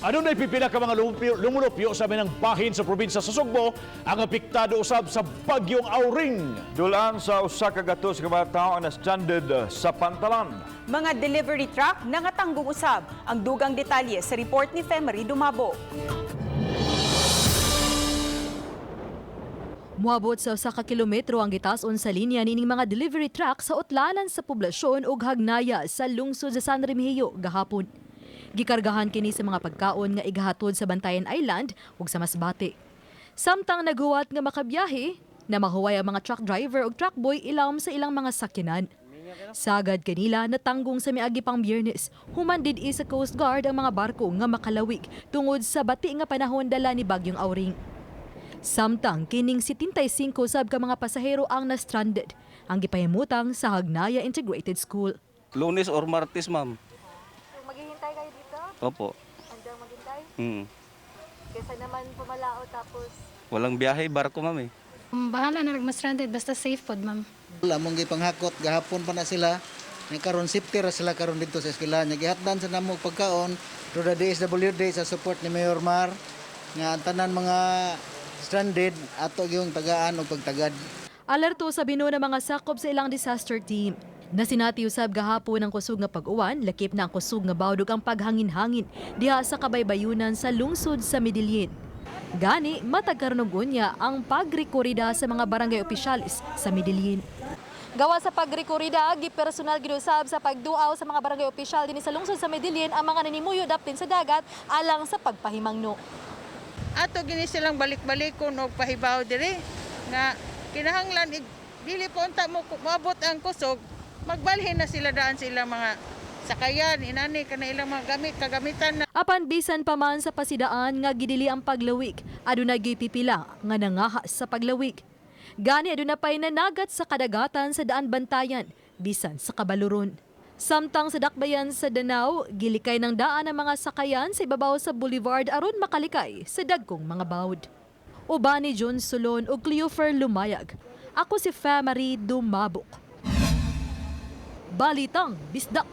Ano na ipipila ka mga lumulupyo sa minang bahin sa probinsya sa Sugbo ang apektado usab sa bagyong Auring. Dulaan sa usa ka gatos ka mga tao na stranded sa Pantalan. Mga delivery truck nangatanggong usab. Ang dugang detalye sa report ni Femery Dumabo. Muabot sa usa ka kilometro ang gitason sa linya nining mga delivery truck sa utlanan sa poblasyon ug Hagnaya sa lungsod sa San Remigio gahapon. Gikargahan kini sa mga pagkaon nga igahatod sa Bantayan Island ug sa Masbate. Samtang naghuwat nga makabiyahe, na mahuway ang mga truck driver ug truck boy ilawom sa ilang mga sakyanan. Sagad kanila natanggong sa miagi pang Biyernes, human did sa Coast Guard ang mga barko nga makalawig tungod sa bati nga panahon dala ni bagyong Auring. Samtang kining 75 sab ka mga pasahero ang na-stranded, ang gipahimutang sa Hagnaya Integrated School. Lunes or Martes, ma'am. So, maghihintay kayo dito? Opo. Hanggang maghintay? Kesa naman pumalao tapos... Walang biyahe, barko, ma'am eh. Bahala na nagma-stranded, basta safe pod, ma'am. Wala mong gipanghakot, gahapon pa na sila. Karon safety ra sila karon dito sa eskwela. Gihatdan sa namo pagkaon through the DSWD sa support ni Mayor Mar nga ang tanan mga stranded ato yung tagaan o pagtagad. Alerto sa binuo ng mga sakop sa ilang disaster team. Nasinati usab gahapon ang kusog nga pag-uwan, lakip na ang kusog nga bawdog ang paghangin-hangin diha sa kabaybayunan sa lungsod sa Medellin. Gani matag karon unya ang pagrekorida sa mga barangay opisyalis sa Medellin. Gawa sa pagrekorida, gipersonal ginusab sa pagduaw sa mga barangay opisyal dinhi sa lungsod sa Medellin ang mga nanimuyod daptin sa dagat alang sa pagpahimangno. Ato gini silang balik-balikon og pahibaw diri nga kinahanglan dili po unta mo maabot ang kusog magbalhin na sila daan sa ilang mga sakayan inani kana ilang mga kagamitan na. Apan bisan pa man sa pasidaan nga gidili ang paglawig, adunay gipipila nga nangahas sa paglawig. Gani aduna pay nanagat sa kadagatan sa daan Bantayan bisan sa Kabaluron. Samtang sa dakbayan sa Danao, gilikay ng daan ang mga sakayan sa ibabaw sa boulevard aron makalikay sa dagkong mga bawd. Uban ni John Solon ug Cleofer Lumayag. Ako si Femery Dumabok. Balitang Bisdak.